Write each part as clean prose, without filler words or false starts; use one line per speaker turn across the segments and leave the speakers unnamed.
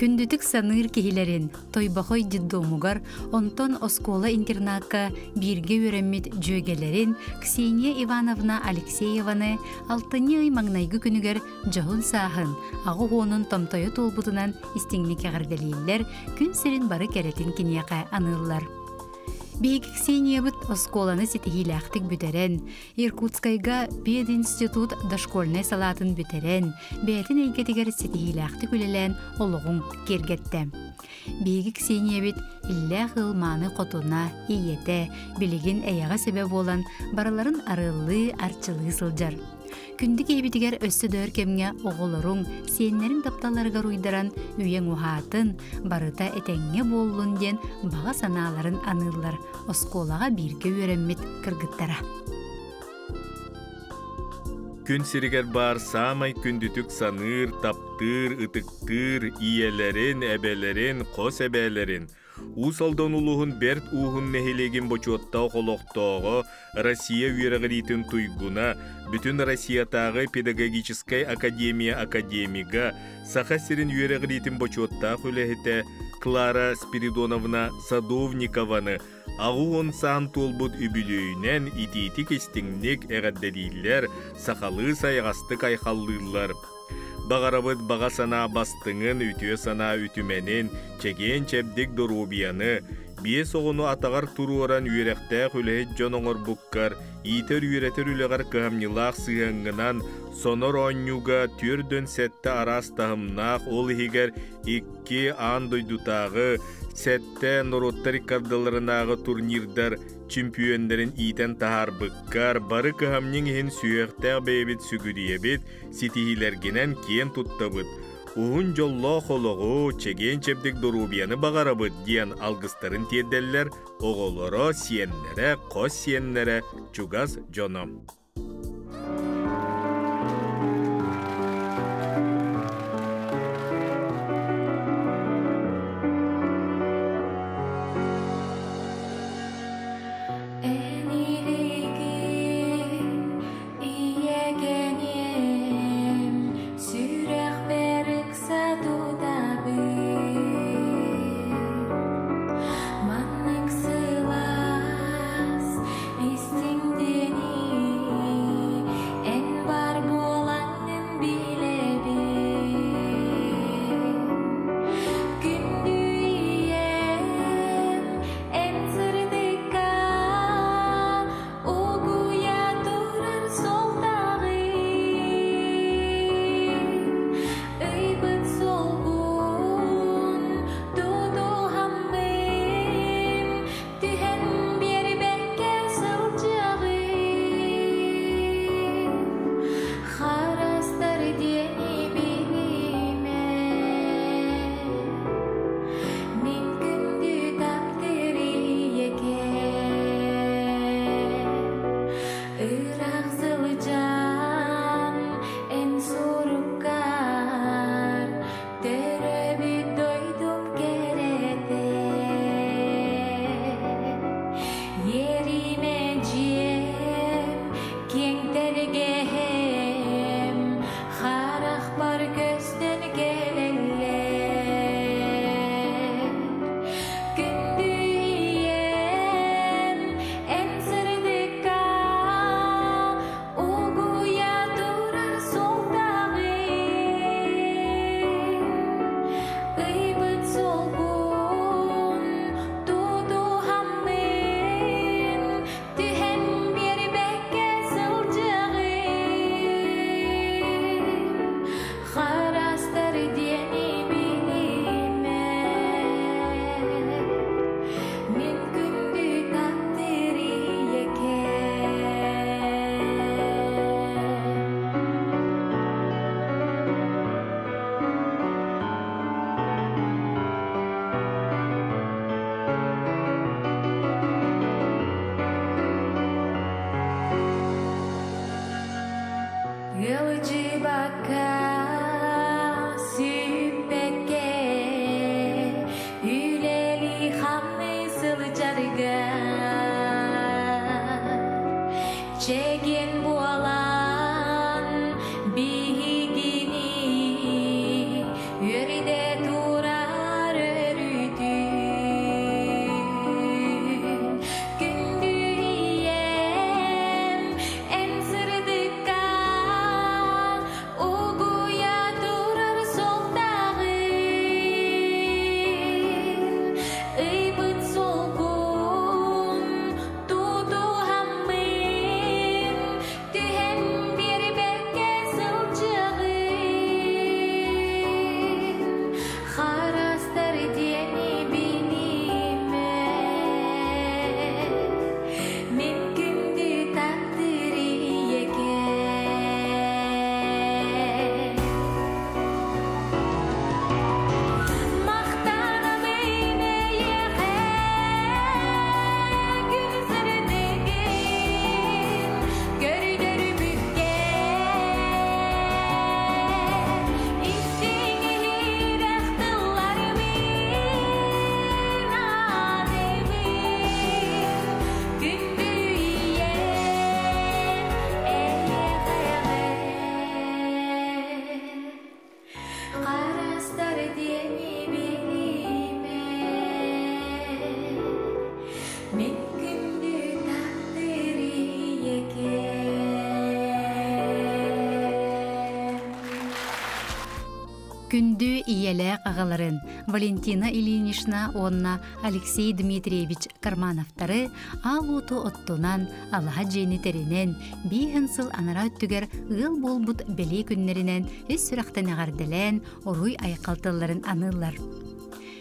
Күндүтүк саныр кихилерин, тойбахой диддомугар, онтон оскола-интернатка бирге өреммит жөгелерин Ксения Ивановна Алексееваны 6 маңнайгы күнігер жоғын сағын, ағы ғонын томтойы толбутунан истиңнеке ғаргалийлер күн сирин бары керетин кинияқа аныллар. Бейгі Ксения бұт осколаны сетихилақтық бүтерен, Иркутскайга пединститут дошкольный салатын бүтерен, бәтін әйгетігер сетихилақтық үлелен олығын кергетті. Бейгі Ксения бұт иллә ғылманы қотуна, иеті, білігін әяға себеп olan бараларын арылы, арчылы сылжар. Күндік ебітігер өссі дөр кемге оғылырың, сенлерін тапталарға руйдаран үйен ұхатын, барыта әтәңге болуын ден баға саналарын анылар, осколаға бірге өреммет кіргіттара.
Күн сиригер бар самай күндүтүк саныр, таптыр, ытыктыр, иелерин, әбелерин, қос әбелерин. Усалдан улуғын берт уғын нәхелеген бочуаттау қолоқтауғы Россия үйерағыритін туйгуна, бүтін Россиятағы педагогическай академия академига, сақа сирин үйерағыритін бочуаттау үләхеті Клара Спиридоновна Садовникованы, ағуын сан толбуд үбілүйінен итетік істіңнек әғаддәдейлер, сақалы сайғастық айқаллылар. Бағарабыд баға сана бастыңын, үтіе сана үтіменін, чеген чәбдік дұрубияны, бие соғыны атағар тұруаран үйеректәқ үләхет жоноңыр бұққар, итер үйретер үләғар қағамнилақ сығыңынан, сонор онюга түрден сәтті арастағымнақ ол егер 2 андойдутағы сәтті нороттар кардаларынағы турнирдар чемпиондарын итен тахар бұққар, бары қағамнен ехін сүйектәқ бәйбет сүгіребет, сетихилергенен кен тұттабыд. Уғын жолло қолығы чеген чепдік дұрубияны бағарабыд диен алғыстарын тедделер, оғылыро сиеннері, қос сиеннері чугас жоном.
Manlık sığlas, istin deni.
Күндү иелек агаларын Валентина Ильинична онна Алексей Дмитриевич Кармановтары алуту оттунан Аллаха женитеринен бейхін сыл анара өттігер ыл болбут белей күннерінен өс сүрақтан ағарделен оруй айқалтыларын анылар.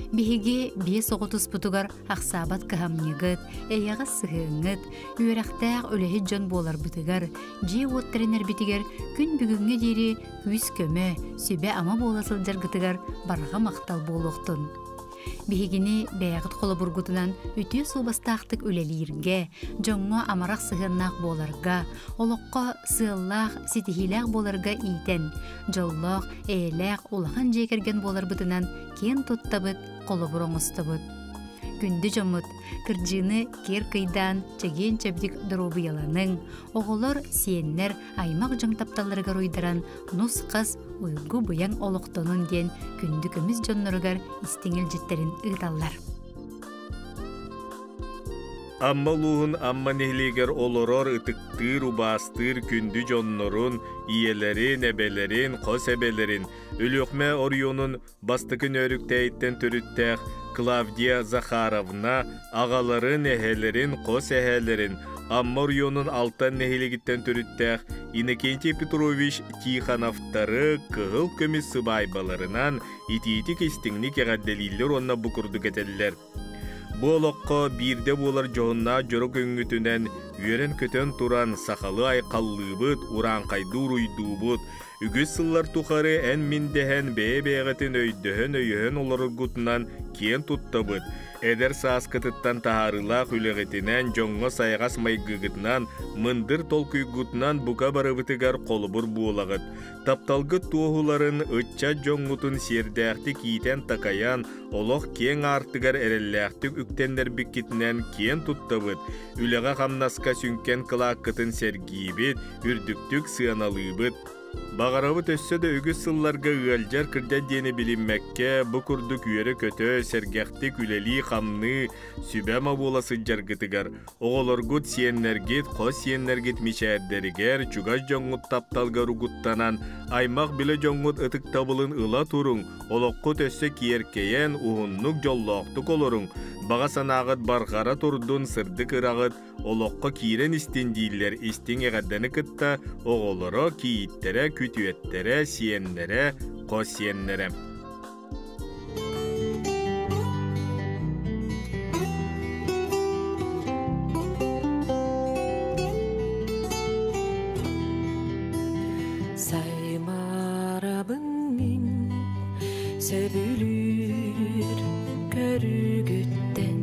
Биһиги биес оғытыс бұтығар ақсабат кыхамнегыт, эяға сығыңыт, үйерақтақ өліхі жон болар бұтығар, же оттарынар бітігер күн бүгінгі дері үз көмі, сөбе ама боласыл жарғытығар барға мақтал болуқтын. Биһигини бәйғыт қолы бұргутынан үтіе сұлбастақтық өлелерге, жоңға амарақ сығыннақ боларға, олыққа сығыллақ, сетихилақ боларға итен, жоллақ, әйләқ, олақан жекерген болар бұтынан кен тұттабыт, қолы бұрыңыстабыт. Күнді жомыт, кірджіні кер кыйдан чеген чәбдік дұробы яланың, оғылар сиеннер аймақ жың тапталырға ройдаран нұс қыз ұйғы бұяң олықтонын ден күнді көміз жоннырығар істеңел жеттерін ұйталар.
Amma luğun amma nehliger oloror ıtıktır ubastır kündü jonnorun, iyelerin, ebelerin, kos ebelerin, Ölüqme Orion'un bastıkın örükteyitten törüttəq Klavdiya Zakharovna, ağaların, ehelerin, kos ehelerin, amma Orion'un altan nehiligitten törüttəq Inokentiy Petrovich Tikhanovtары kıhıl kömüs sıbaybalarынан iti-itik istinglik eğaddeliller onna bukurduk eteller. Bu olokko birde bolar joğunna jorok öngütünen üyeren kötön turan sakalı ayqallыбыт, uran kaydı uruyduğubut, ügüz sıllar tukarı en mindehen beye-beyegetin öydöhön öyöhön olorgutunan kien tuttabıt. Eder saaskıtıttan taharılaq ülegetinen joңго saygas maygıgıtnan, mındır tolkuygutunan buka barıbıtıgar kolubur buolagıt. Taptalgıt tuğuların ıtça joңgutun serdähti kiten takayan, oloq kien artıgar erellähtik üktenler bikkitinen kien tuttabıt. Ülega hamnaska sünken kılakıtın sergibit, ürdüktük sığanalыбыт. Бағарабы төссө да үгіз сылларға ұғалжар кірді дені білінмәкке, бұ күрдік үйері көтө, сәргәхтік үлелі қамны, сүбәма боласы жаргытыгар. Оғылыргут сиеннергет, қос сиеннергет мишәрдерігер, чугаш жоңғыт тапталғар ұғыттанан, аймақ білі жоңғыт ұтық табылын ұла тұрың, олыққы төссө киеркейен ұғыннық жоллақтық олырың. Баға санағыт барғара тұрдың сырдық ырағыт, олыққы киірен істендейлер істен еғадданы кітті, оғылыры кейіттере, kütüettere, siyenlere, kos siyenlere.
Saymarabın min söbülür körügütten,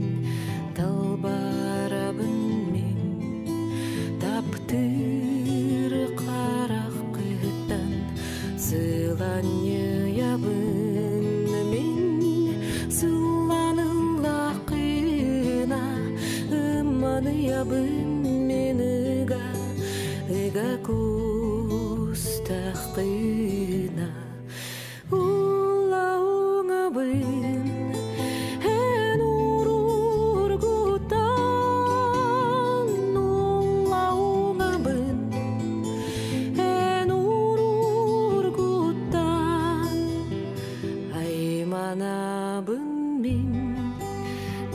talbarabın min taptır qarak Сыланьябын мен сыланылақына, ыманыябын мен ыга кустақына. Улауңабын эн урургутан, улауңабын Айманабын мен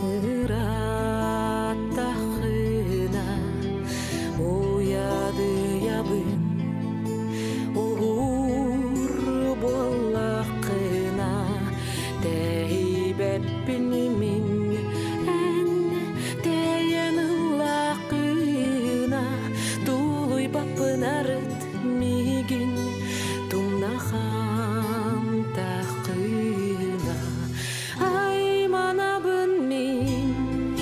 ыраттақына, уядыябын уғыр болақына, тәйбәппін мен ән тәйенылақына, тулуй бапын арыт мигін тумнахам тақына. Айманабын мен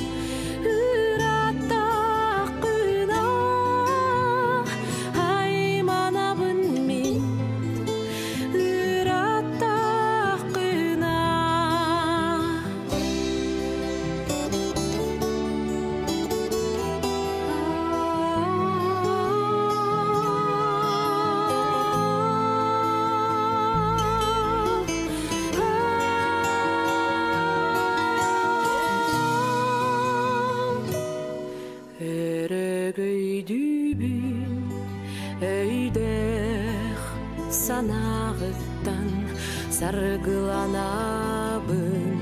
ыраттақына, айманабын мен ыраттақына. Саргыланабын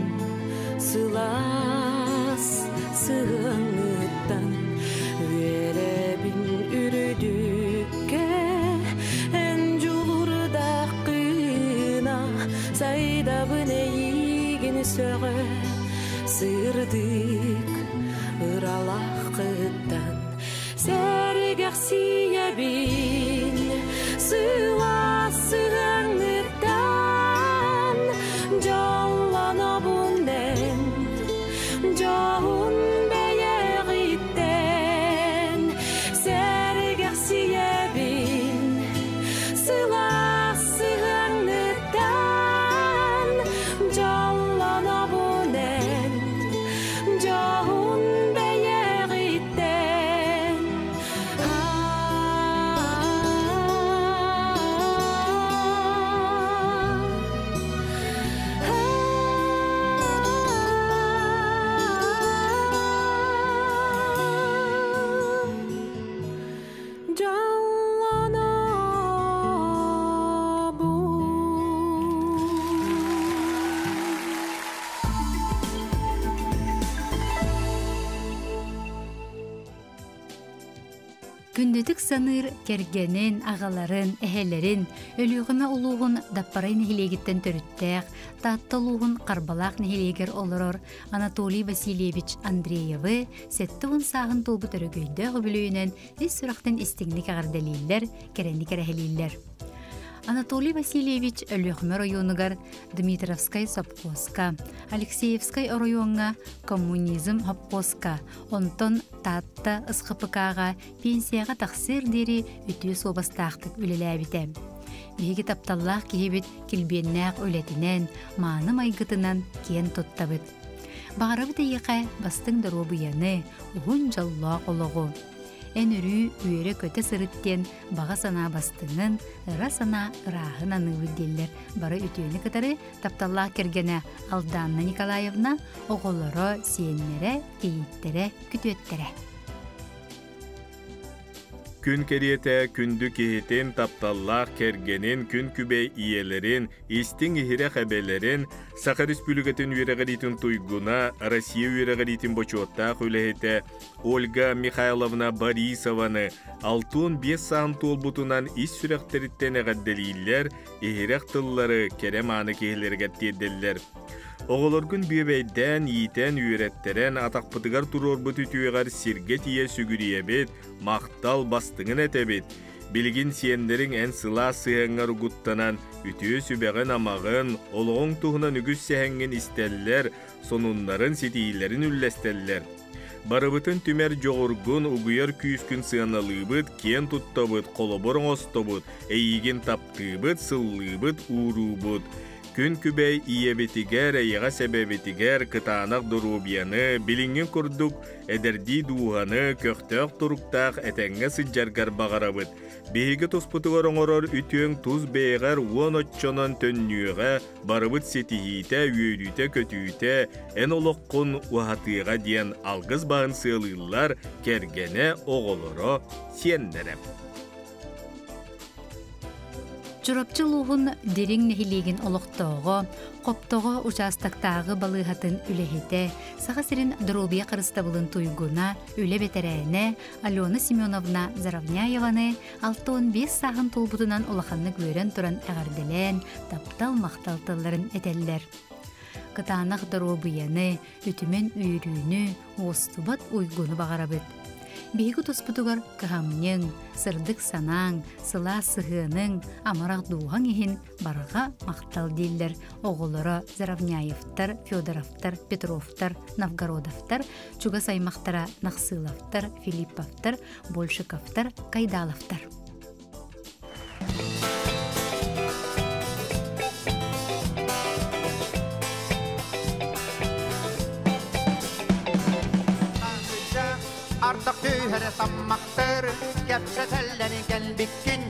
сылас сığаңыттан Веребин үрдүкке эн жулурдакына Сайдабын эйигин сөгі сырдык ыралақыттан Сәргәк сиябин сылас сığаңыттан Жалланабунен жаун бәйәғиттен Сәргәк сиябин сылас сığаңыттан Жалланабунен жаун бәйәғиттен
Күндетік саныр кергенін, ағаларын, әхелерін, өліғіна ұлуғын даппарай нехилегіттен төріттәқ, татталуғын қарбалақ нехилегер олырыр Анатолий Васильевич Андреевы сәттіғын сағын толбы төрігүйді ғыбілуінен ес сұрақтың істігінік ағардалилер, керенік әрәхелилер. Анатолий Васильевич Өліғмі районығар Дмитровскай Сапқоска, Алексеевскай районға коммунизм Хапқоска, онтон татта ысқыпықаға пенсияға тақсыр дері үтіе собастақтық үлеләбіті. Бейгі тапталлақ кейбіт келбеннәқ өлетінен, маны майғытынан кен тоттабыт. Бағарабыты еқа бастың дұру бұяны, ұғын жаллақ олығы. Эн үрі үйері көте сырыттен баға сана бастыңын, ыра сана ырағын анығы делдер. Бары үтіені кітары тапталлақ кергені Алданна Николаевна оғылары, сиенлері, кейіттері, күтөттері.
Күн керете күнді кехетен тапталлақ кергенін күн күбей иелерін, истің ихире қабелерін, Саха Республикатын үйрегелитін туйгуна, Россия үйрегелитін бочуоттақ үлехете Ольга Михайловна Борисованы 6-5 сағын толбутунан ис сүректеріттен әғадделейлер, ихирек тыллары керем аны кехелерге тедделер. Оғылыргын бүйебейден, иетен, үйреттерен, атақпытығар тұрорбыт үтүйеғар сирге тие сүгіриебет, мақтал бастыңын әтебет. Білгін сиендерін ән сыла сыяңар ұғыттанан, үтүйе сүбәғын амағын, олығын тұғынан үгіз сәхәңін істеллер, сонунларын сетейлерін үлләстеллер. Барыбытын түмер жоғыргын ұғыяр күйіскін сыяналыбыт, кен тұттабыт, қолыбырын остабыт, әйігін таптыбыт, сыллыбыт, урубыт. Күн күбей иебетигер, эйға себебетигер, кытанақ дұрубияны, біліңін күрдік, әдерді дуғаны, көқтөк тұруқтақ әтәңгі сыджаргар бағарабыт. Бейгі тұспытығыр оңырыр үтіен тұз бейгар 10 отчонан төннүйіға, барыбыт сетихите, үйөйдүйте, көтүйте, ән олыққын уағатыға дейін алғыз бағын сыйлылар, кергене оғылыры сиендерем.
Жұрапчылуғын дерің нәхилеген олықтоғы, қоптоғы участақтағы балығатын үлехете, сағасырын дұрубия қырыстабылын туйгуна, үле бетерәне, Алена Семеновна Заравняеваны 6-15 сағын толбутынан олақанны көрен тұран әғарделен, таптал-мақтал тылларын әтеллер. Кытанақ дұрубияны, үтімен үйрүйіні, остубат уйгуны бағарабыт. Бейгі тұспытығар кығамның, сырдық санаң, сыла сығының, амарақ дуған ехін барыға мақтал дейлер. Оғылары Заравняевтар, Федоровтар, Петровтар, Новгородовтар, чуга саймақтара Нақсыловтар, Филипповтар, Большиковтар, Кайдаловтар.
Артық түйірі таммақтыр, кәпшәтәлләні кәлбіккін,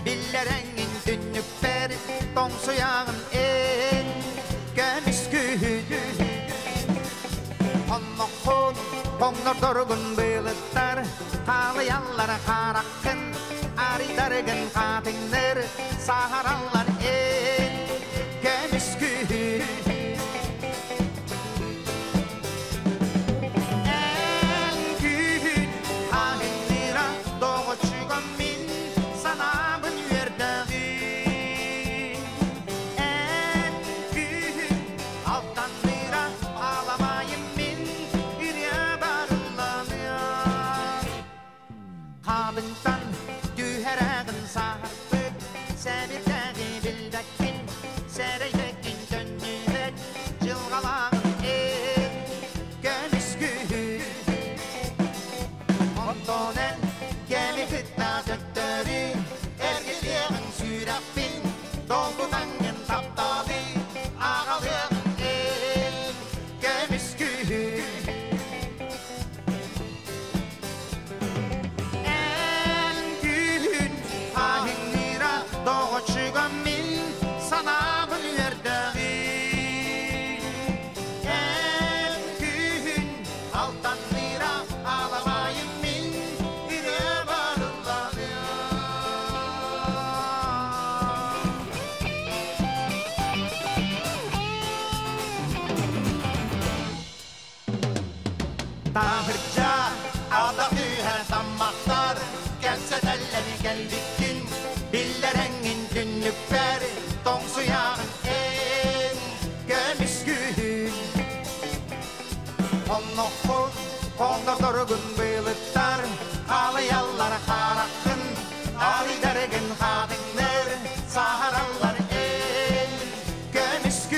билләрәңін түннікпер, тоңсуяғын ән, кәміс күйді. Онныққын, тоңныр тұрғын бұлыттар, қалыяллары қараққын, аридарығын қатыңдыр, сағаралар ән, кәміс Onnokkun, onlar durgun bıyılıklar, Ağlayanlar karakın, Ali dergin kadınlar, Saharallar el, gömüskü